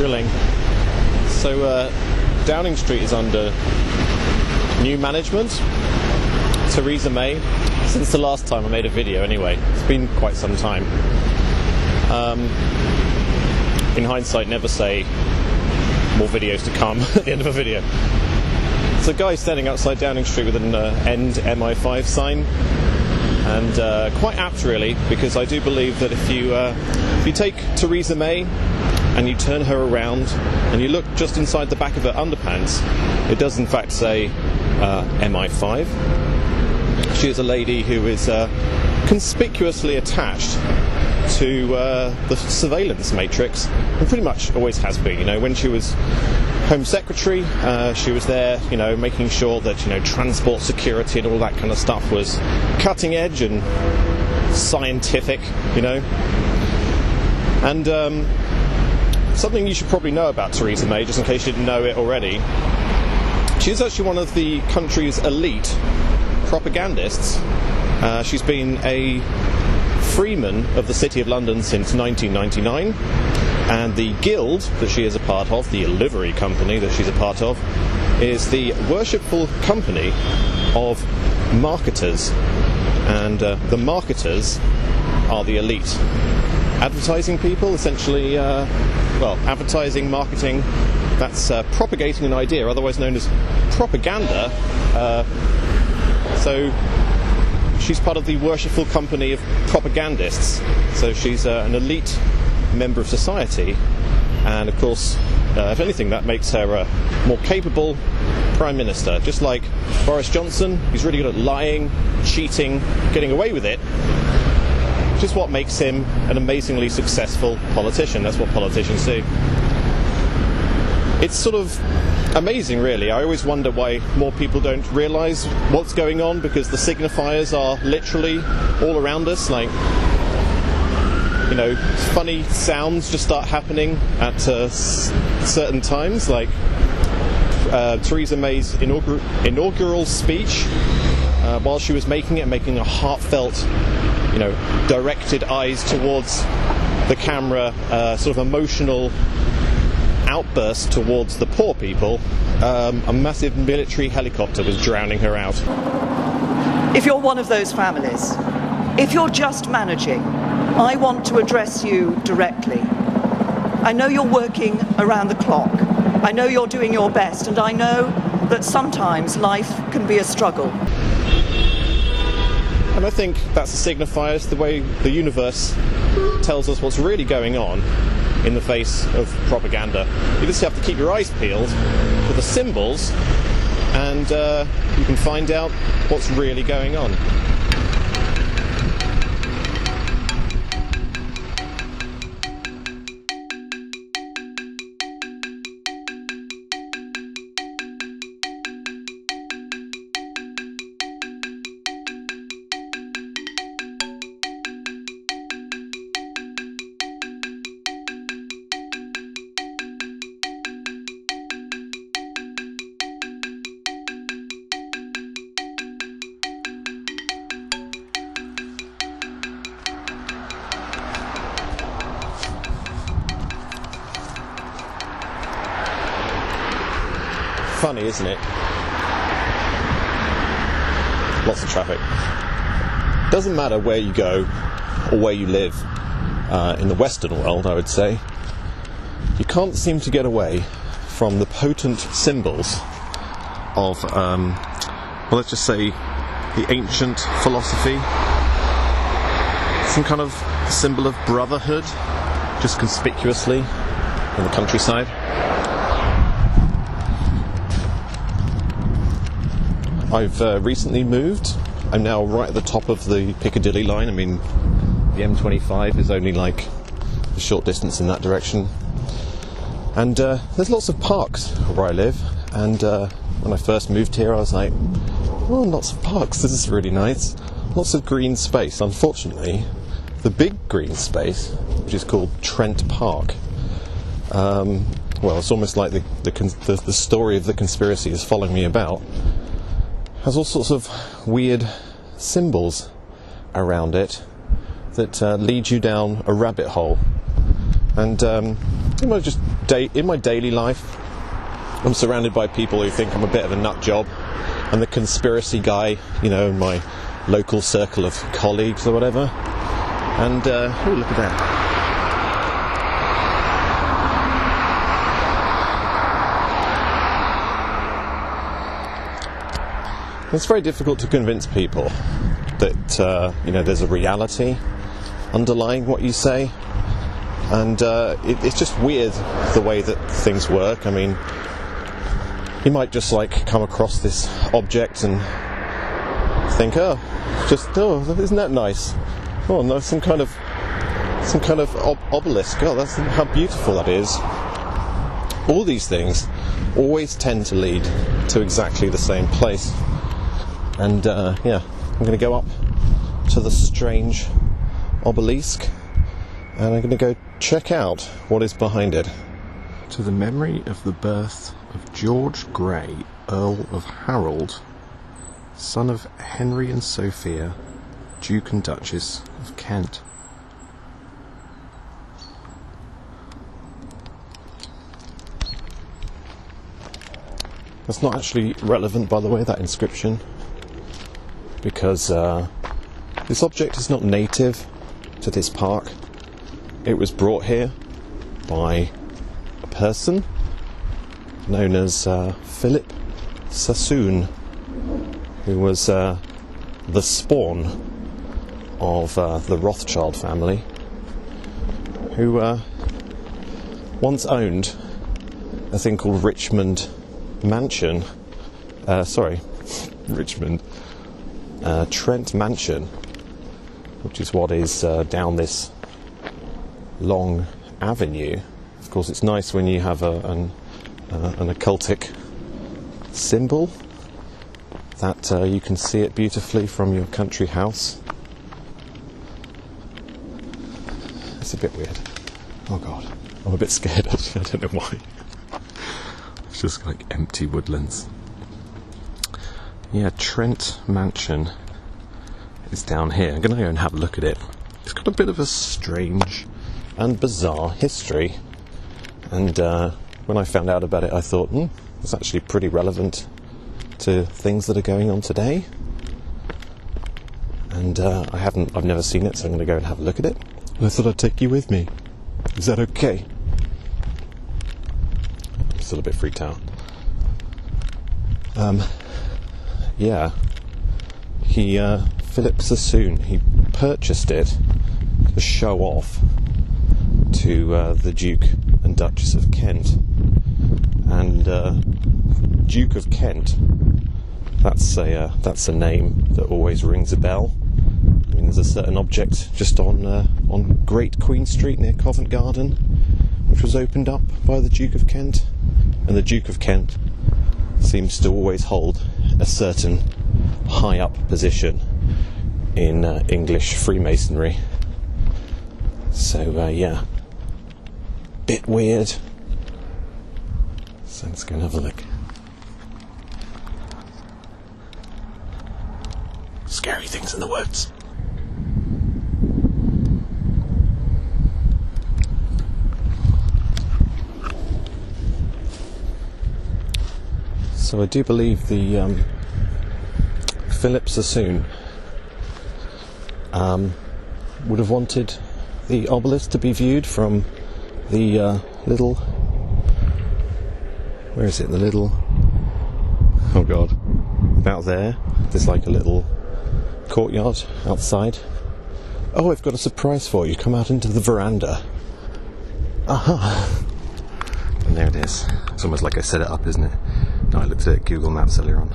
drilling. So Downing Street is under new management. Theresa May, since the last time I made a video anyway. It's been quite some time. In hindsight, never say more videos to come at the end of a video. It's a guy standing outside Downing Street with an end MI5 sign, and quite apt really, because I do believe that if you take Theresa May and you turn her around and you look just inside the back of her underpants, it does in fact say MI5. She is a lady who is conspicuously attached to the surveillance matrix, and pretty much always has been. You know, when she was Home Secretary, she was there, you know, making sure that, you know, transport security and all that kind of stuff was cutting edge and scientific, you know. And something you should probably know about Theresa May, just in case you didn't know it already, she is actually one of the country's elite propagandists. She's been a freeman of the City of London since 1999, and the guild that she is a part of, the livery company that she's a part of, is the worshipful company of marketers, and the marketers are the elite. Advertising people, essentially, advertising, marketing, that's propagating an idea, otherwise known as propaganda. So she's part of the worshipful company of propagandists. So she's an elite member of society, and of course, if anything, that makes her a more capable Prime Minister. Just like Boris Johnson, he's really good at lying, cheating, getting away with it, which is what makes him an amazingly successful politician. That's what politicians do. It's sort of amazing, really. I always wonder why more people don't realise what's going on, because the signifiers are literally all around us. Like, you know, funny sounds just start happening at certain times, like Theresa May's inaugural speech, while she was making a heartfelt, you know, directed eyes towards the camera, sort of emotional outburst towards the poor people, a massive military helicopter was drowning her out. If you're one of those families, if you're just managing, I want to address you directly. I know you're working around the clock. I know you're doing your best, and I know that sometimes life can be a struggle. And I think that's the signifiers, the way the universe tells us what's really going on in the face of propaganda. You just have to keep your eyes peeled for the symbols, and you can find out what's really going on. Funny, isn't it? Lots of traffic. Doesn't matter where you go or where you live, in the Western world, I would say, you can't seem to get away from the potent symbols of, let's just say, the ancient philosophy. Some kind of symbol of brotherhood, just conspicuously in the countryside. I've recently moved. I'm now right at the top of the Piccadilly line. I mean, the M25 is only like a short distance in that direction. And there's lots of parks where I live. And when I first moved here, I was like, well, lots of parks. This is really nice. Lots of green space. Unfortunately, the big green space, which is called Trent Park, well, it's almost like the story of the conspiracy is following me about, has all sorts of weird symbols around it that lead you down a rabbit hole. And in my daily life, I'm surrounded by people who think I'm a bit of a nut job. I'm the conspiracy guy, in my local circle of colleagues or whatever. And, oh, look at that. It's very difficult to convince people that, there's a reality underlying what you say. And it's just weird the way that things work. I mean, you might just come across this object and think, isn't that nice? Oh no, some kind of obelisk. Oh, that's how beautiful that is. All these things always tend to lead to exactly the same place. And I'm going to go up to the strange obelisk, and I'm going to go check out what is behind it. To the memory of the birth of George Grey, Earl of Harold, son of Henry and Sophia, Duke and Duchess of Kent. That's not actually relevant, by the way, that inscription, because this object is not native to this park. It was brought here by a person known as Philip Sassoon, who was the spawn of the Rothschild family, who once owned a thing called Richmond Mansion. Trent Mansion, which is what is down this long avenue. Of course, it's nice when you have an occultic symbol that you can see it beautifully from your country house. It's a bit weird. Oh god, I'm a bit scared actually, I don't know why. It's just empty woodlands. Yeah, Trent Mansion is down here. I'm going to go and have a look at it. It's got a bit of a strange and bizarre history, and when I found out about it I thought, it's actually pretty relevant to things that are going on today. And I've never seen it, so I'm going to go and have a look at it. And I thought I'd take you with me. Is that okay? I'm still a bit freaked out. Philip Sassoon, he purchased it to show off to the Duke and Duchess of Kent. And Duke of Kent, that's a name that always rings a bell. I mean, there's a certain object just on Great Queen Street near Covent Garden, which was opened up by the Duke of Kent, and the Duke of Kent seems to always hold a certain high up position in English Freemasonry. So bit weird. So let's go and have a look. Scary things in the woods. So I do believe the Philip Sassoon would have wanted the obelisk to be viewed from the little... Where is it? The little... Oh god. About there. There's a little courtyard outside. Oh, I've got a surprise for you. Come out into the veranda. Aha! And there it is. It's almost like I set it up, isn't it? No, I looked at Google Maps earlier on.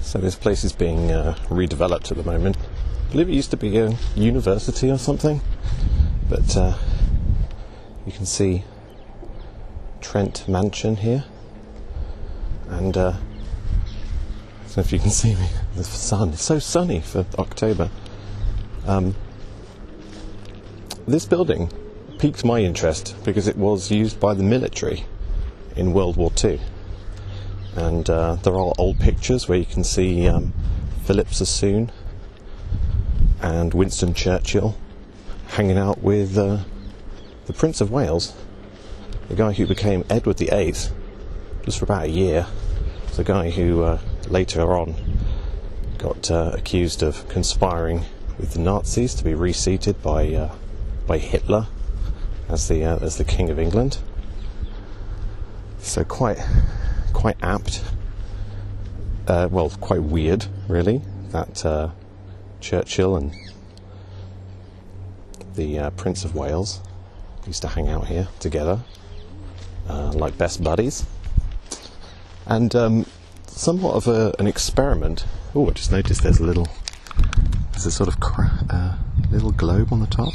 So this place is being redeveloped at the moment. I believe it used to be a university or something, but you can see Trent Mansion here, and don't know if you can see me. The sun. It's so sunny for October. This building piqued my interest because it was used by the military in World War II. And there are old pictures where you can see Philip Sassoon and Winston Churchill hanging out with the Prince of Wales, the guy who became Edward VIII, just for about a year. It's a guy who later on got accused of conspiring with the Nazis to be reseated by Hitler as the King of England. So quite apt. Well, quite weird, really, that Churchill and the Prince of Wales used to hang out here together, like best buddies. And somewhat of an experiment. Oh, I just noticed there's a sort of little globe on the top.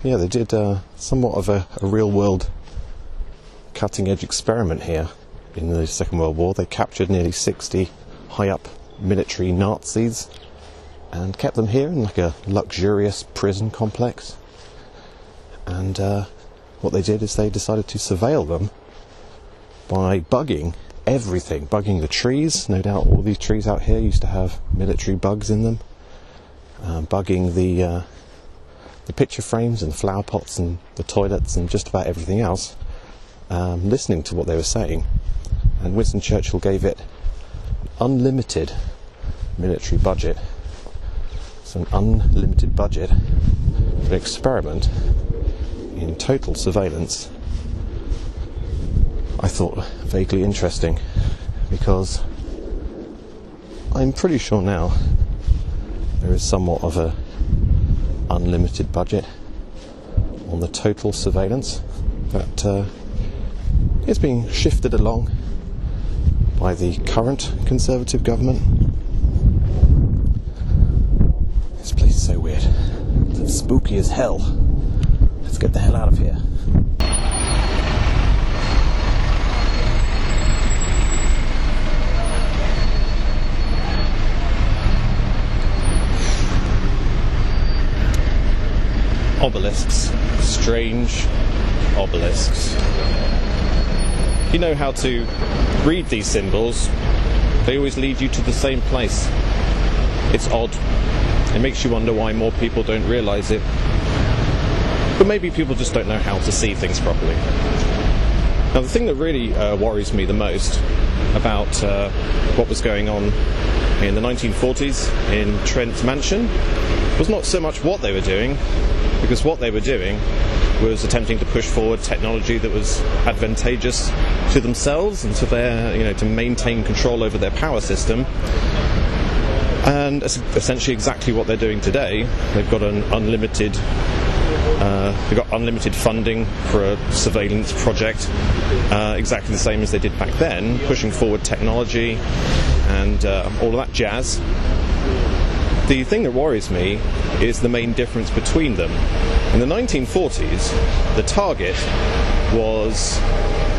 Yeah, they did somewhat of a real-world cutting-edge experiment here in the Second World War. They captured nearly 60 high-up military Nazis and kept them here in like a luxurious prison complex. And what they did is they decided to surveil them by bugging everything, bugging the trees. No doubt all these trees out here used to have military bugs in them. Bugging the picture frames and the flower pots and the toilets and just about everything else, listening to what they were saying. And Winston Churchill gave it unlimited military budget. So an unlimited budget for an experiment in total surveillance. I thought vaguely interesting, because I'm pretty sure now there is somewhat of a unlimited budget on the total surveillance that is being shifted along by the current Conservative government. This place is so weird. It's spooky as hell. Let's get the hell out of here. Obelisks. Strange obelisks. You know how to read these symbols. They always lead you to the same place. It's odd. It makes you wonder why more people don't realise it. But maybe people just don't know how to see things properly. Now, the thing that really worries me the most about what was going on in the 1940s in Trent Mansion was not so much what they were doing, because what they were doing was attempting to push forward technology that was advantageous to themselves and to their, to maintain control over their power system. And that's essentially exactly what they're doing today. They've got unlimited funding for a surveillance project, exactly the same as they did back then, pushing forward technology and all of that jazz. The thing that worries me is the main difference between them. In the 1940s, the target was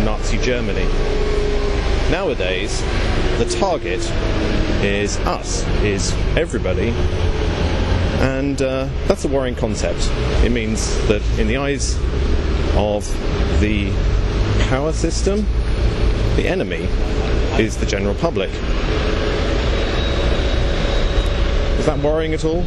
Nazi Germany. Nowadays, the target is us, is everybody. And that's a worrying concept. It means that in the eyes of the power system, the enemy is the general public. Is that worrying at all?